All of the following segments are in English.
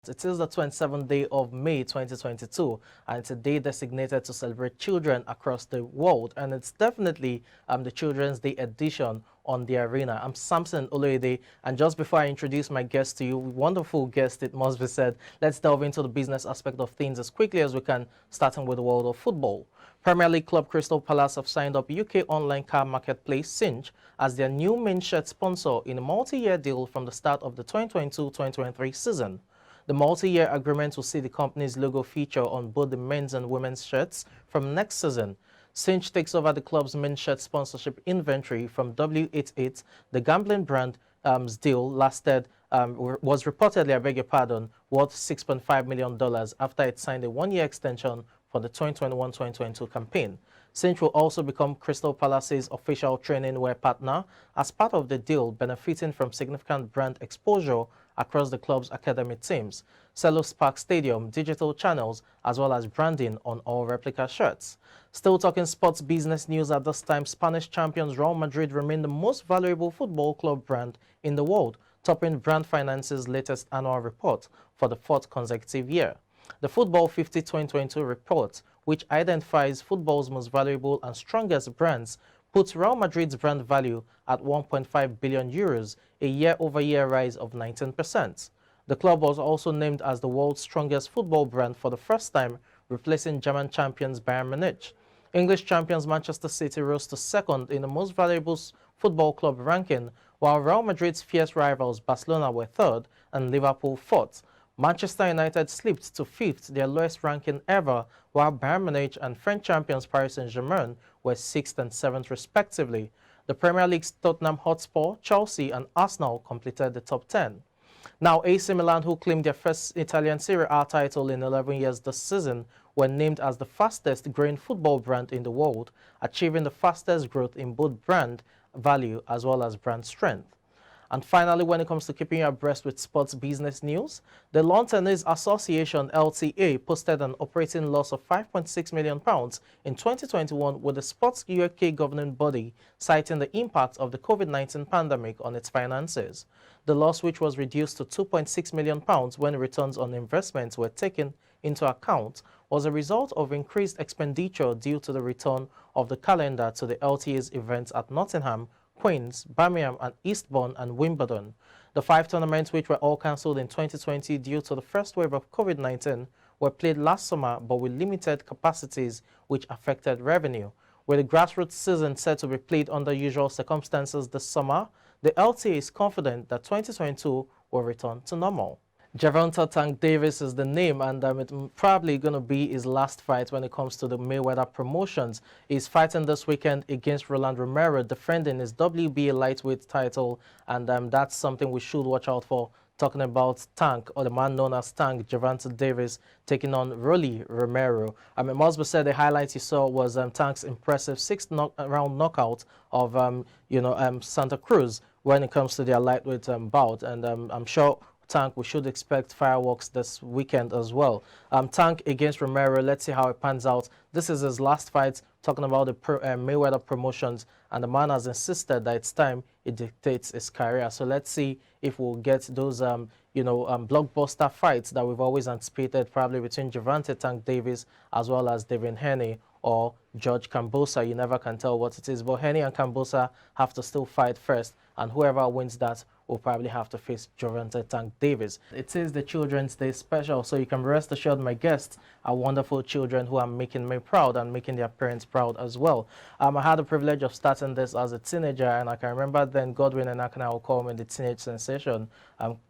It is the 27th day of May 2022, and it's a day designated to celebrate children across the world, and it's definitely the Children's Day edition on the arena. I'm Samson Oloyede, and just before I introduce my guest to you, wonderful guest it must be said, let's delve into the business aspect of things as quickly as we can, starting with the world of football. Premier League club Crystal Palace have signed up UK online car marketplace Cinch as their new main shirt sponsor in a multi-year deal from the start of the 2022-2023 season. The multi-year agreement will see the company's logo feature on both the men's and women's shirts from next season. Cinch takes over the club's men's shirt sponsorship inventory from W88. The gambling brand's deal was reportedly, I beg your pardon, worth $6.5 million after it signed a one-year extension for the 2021-2022 campaign. Cinch will also become Crystal Palace's official training wear partner as part of the deal, benefiting from significant brand exposure across the club's academy teams, Selhurst Park Stadium, digital channels, as well as branding on all replica shirts. Still talking sports business news at this time, Spanish champions Real Madrid remain the most valuable football club brand in the world, topping Brand Finance's latest annual report for the fourth consecutive year. The Football 50 2022 report, which identifies football's most valuable and strongest brands, puts Real Madrid's brand value at 1.5 billion euros, a year-over-year rise of 19%. The club was also named as the world's strongest football brand for the first time, replacing German champions Bayern Munich. English champions Manchester City rose to second in the most valuable football club ranking, while Real Madrid's fierce rivals Barcelona were third and Liverpool fourth. Manchester United slipped to fifth, their lowest ranking ever, while Bayern Munich and French champions Paris Saint-Germain were sixth and seventh respectively. The Premier League's Tottenham Hotspur, Chelsea and Arsenal completed the top 10. Now, AC Milan, who claimed their first Italian Serie A title in 11 years this season, were named as the fastest growing football brand in the world, achieving the fastest growth in both brand value as well as brand strength. And finally, when it comes to keeping you abreast with sports business news, the Lawn Tennis Association (LTA) posted an operating loss of £5.6 million in 2021, with the sports UK governing body citing the impact of the COVID-19 pandemic on its finances. The loss, which was reduced to £2.6 million when returns on investments were taken into account, was a result of increased expenditure due to the return of the calendar to the LTA's events at Nottingham, Queens, Birmingham and Eastbourne and Wimbledon. The 5 tournaments, which were all cancelled in 2020 due to the first wave of COVID-19, were played last summer but with limited capacities, which affected revenue. With the grassroots season set to be played under usual circumstances this summer, the LTA is confident that 2022 will return to normal. Gervonta Tank Davis is the name, and it's probably going to be his last fight when it comes to the Mayweather promotions. He's fighting this weekend against Roland Romero, defending his WBA lightweight title, and that's something we should watch out for. Talking about Tank, or the man known as Tank, Gervonta Davis, taking on Rolly Romero. It must be said the highlight you saw was Tank's impressive 6th-round knockout of Santa Cruz when it comes to their lightweight bout, and I'm sure Tank, we should expect fireworks this weekend as well. Tank against Romero, let's see how it pans out. This is his last fight, talking about the Mayweather promotions, and the man has insisted that it's time it dictates his career. So let's see if we'll get those blockbuster fights that we've always anticipated, probably between Gervonta Tank Davis as well as Devin Haney or George Kambosa. You never can tell what it is, but Haney and Kambosa have to still fight first, and whoever wins that will probably have to face Gervonta Tank Davis. It is the Children's Day special, so you can rest assured my guests are wonderful children who are making me proud and making their parents proud as well. I had the privilege of starting this as a teenager, and I can remember then Godwin and Akana will call me the teenage sensation.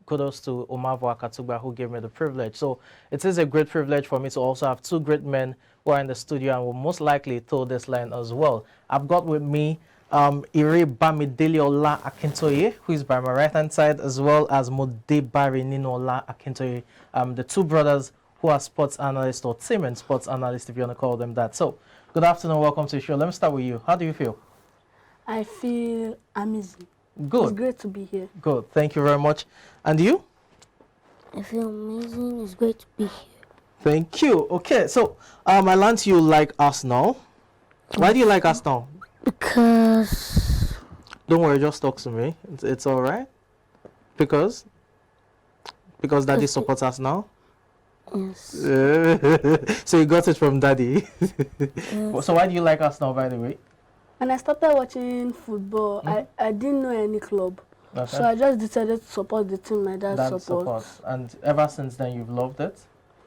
Kudos to Omavo Akatugba, who gave me the privilege. So it is a great privilege for me to also have two great men who are in the studio and will most likely toe this line as well. I've got with me Ire Bamideliola Akintoye, who is by my right-hand side, as well as Modebari Ninola Akintoye, the two brothers who are sports analysts, or team and sports analysts, if you want to call them that. So, good afternoon, welcome to the show. Let me start with you. How do you feel? I feel amazing. Good. It's great to be here. Good, thank you very much. And you? I feel amazing. It's great to be here. Thank you. Okay, so I learned you like Arsenal. Why do you like Arsenal? Because Don't worry, just talk to me. It's all right. Because Because daddy Yes. supports us now? Yes. So you got it from daddy. Yes. So why do you like Arsenal, by the way? When I started watching football, Mhm. I didn't know any club. Okay. So I just decided to support the team my dad That supports. supports. And ever since then, you've loved it?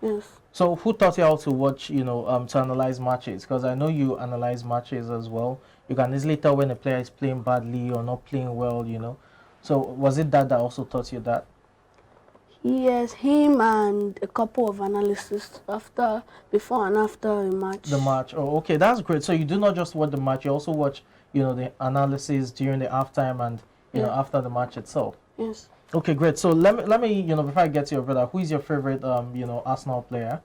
Yes. So who taught you how to watch, to analyze matches? Because I know you analyze matches as well. You can easily tell when a player is playing badly or not playing well. So was it that also taught you that? Yes, him and a couple of analysts before and after a match. The match. Oh, okay, that's great. So you do not just watch the match, you also watch, the analysis during the halftime and, Yeah. after the match itself. Yes. Okay, great. So let me, before I get to your brother, who is your favorite, Arsenal player?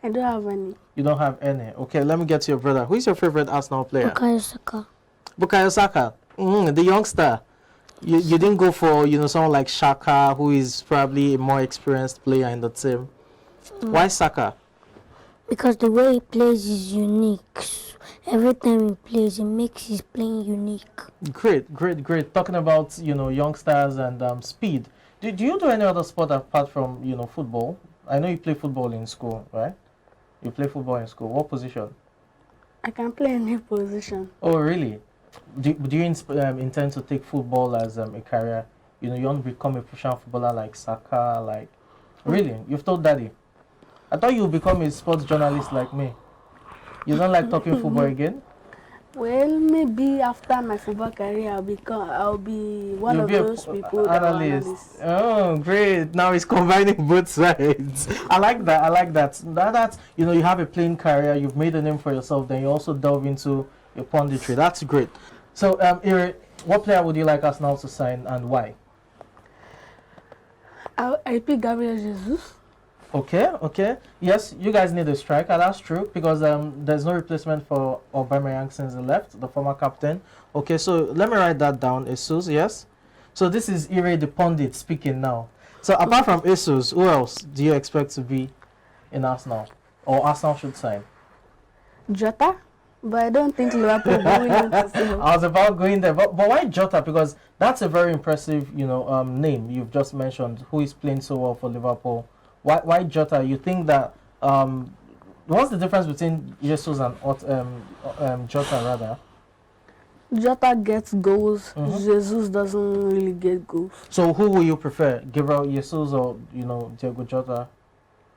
I don't have any. You don't have any. Okay, let me get to your brother. Who is your favorite Arsenal player? Bukayo Saka. Bukayo Saka, the youngster. You didn't go for someone like Shaka, who is probably a more experienced player in the team. Why Saka? Because the way he plays is unique. Every time he plays, it makes his playing unique. Great. Talking about youngsters and speed. Do you do any other sport apart from football? I know you play football in school, right? You play football in school. What position? I can play any position. Oh, really? Do you intend to take football as a career? You want to become a professional footballer like Saka? Like, really? You've told daddy? I thought you would become a sports journalist like me. You don't like talking football again? Well, maybe after my football career, I'll be one You'll of be a those people that are analysts. Oh, great. Now it's combining both sides. I like that. That's, you have a playing career, you've made a name for yourself, then you also delve into your punditry. That's great. So, Ire, what player would you like Arsenal to sign and why? I pick Gabriel Jesus. Okay. Yes, you guys need a striker. That's true because there's no replacement for Aubameyang since he left, the former captain. Okay, so let me write that down. Jesus, yes. So this is Ire the pundit speaking now. So apart from Jesus, who else do you expect to be in Arsenal, or Arsenal should sign? Jota, but I don't think Liverpool will be willing to sell. I was about going there, but why Jota? Because that's a very impressive, name you've just mentioned. Who is playing so well for Liverpool? Why Jota? You think that what's the difference between Jesus and Jota rather? Jota gets goals. Mhm. Jesus doesn't really get goals. So who will you prefer, Gabriel Jesus or Diego Jota?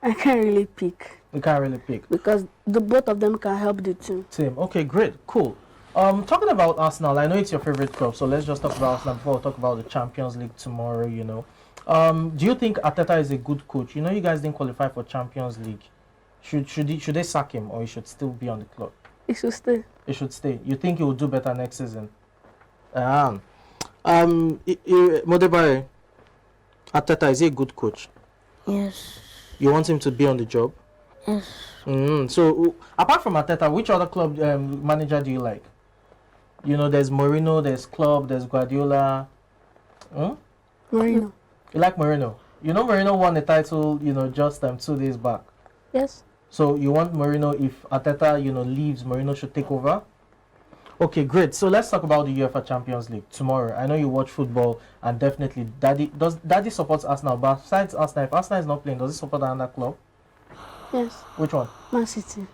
I can't really pick You can't really pick. because the both of them can help the team. Team. Okay, great, cool. Talking about Arsenal, I know it's your favorite club, so let's just talk about Arsenal before we talk about the Champions League tomorrow. Do you think Arteta is a good coach? You guys didn't qualify for Champions League. Should they sack him or he should still be on the club? It should stay. He should stay. You think he will do better next season? Modebare, Arteta, is he a good coach? Yes. You want him to be on the job? Yes. So apart from Arteta, which other club manager do you like? There's Mourinho, there's Klopp, there's Guardiola. Mourinho. You like Mourinho? Mourinho won the title, just 2 days back. Yes. So you want Mourinho, if Arteta, leaves, Mourinho should take over? Okay, great. So let's talk about the UEFA Champions League tomorrow. I know you watch football and definitely Daddy supports Arsenal, but besides Arsenal, if Arsenal is not playing, does he support another club? Yes. Which one? Man City.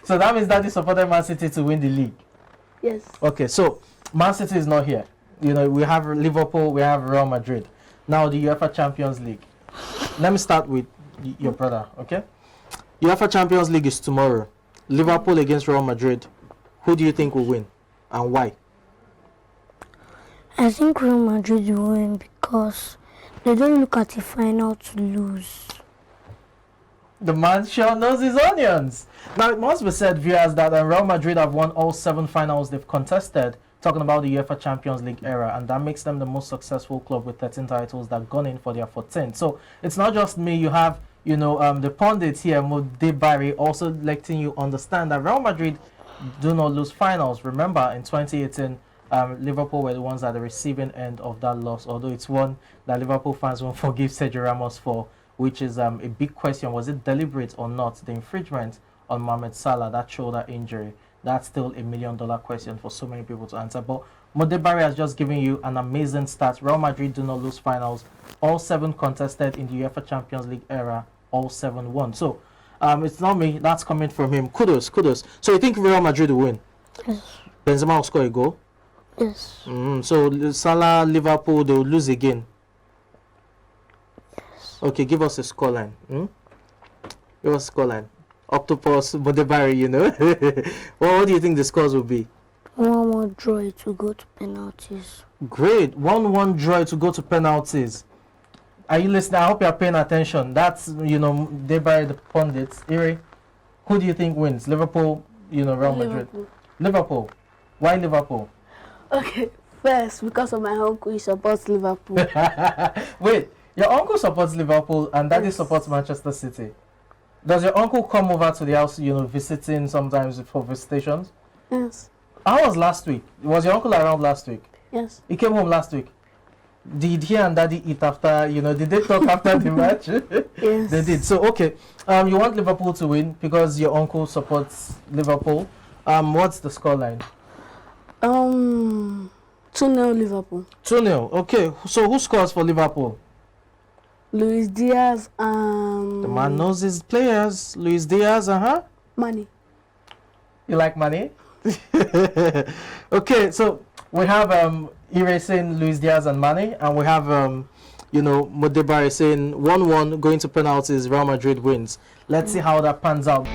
So that means Daddy supported Man City to win the league. Yes. Okay, so Man City is not here. We have Liverpool, we have Real Madrid. Now the UEFA Champions League. Let me start with your brother, okay? UEFA Champions League is tomorrow. Liverpool against Real Madrid. Who do you think will win and why? I think Real Madrid will win because they don't look at the final to lose. The man sure knows his onions. Now, it must be said, viewers, that Real Madrid have won all 7 finals they've contested, talking about the UEFA Champions League era, and that makes them the most successful club with 13 titles that gone in for their 14th. So it's not just me. You have, the pundits here, Modebare, also letting you understand that Real Madrid do not lose finals. Remember, in 2018, Liverpool were the ones at the receiving end of that loss, although it's one that Liverpool fans won't forgive Sergio Ramos for, which is a big question. Was it deliberate or not? The infringement on Mohamed Salah, that shoulder injury, that's still $1 million question for so many people to answer. But Modebari has just given you an amazing start. Real Madrid do not lose finals. All 7 contested in the UEFA Champions League era. All 7 won. So, it's not me. That's coming from him. Kudos, kudos. So you think Real Madrid will win? Yes. Benzema will score a goal? Yes. So Salah, Liverpool, they will lose again. Yes. Okay, give us a scoreline. Give us a scoreline. Octopus, Modebari, you know. Well, what do you think the scores will be? 1-1 draw to go to penalties. Great. 1-1 draw to go to penalties. Are you listening? I hope you're paying attention. That's, you know, Modebari the pundits. Iri, who do you think wins? Liverpool, you know, Real Madrid? Liverpool. Why Liverpool? Okay, first, because of my uncle, he supports Liverpool. Wait, your uncle supports Liverpool and daddy Yes. supports Manchester City. Does your uncle come over to the house, you know, visiting sometimes for visitations? Yes, How was last week? Was your uncle around last week? yes. He came home last week. Did he and daddy eat after, you know, did they talk after the match? Yes. They did. So, okay. You want Liverpool to win because your uncle supports Liverpool. What's the scoreline? 2-0 Liverpool. 2-0. Okay. So, who scores for Liverpool? Luis Diaz The man knows his players. Luis Diaz, Money. You like money? Okay, so we have Ire saying Luis Diaz and Mane, and we have you know, Modebari saying 1-1 going to penalties, Real Madrid wins. Let's see how that pans out.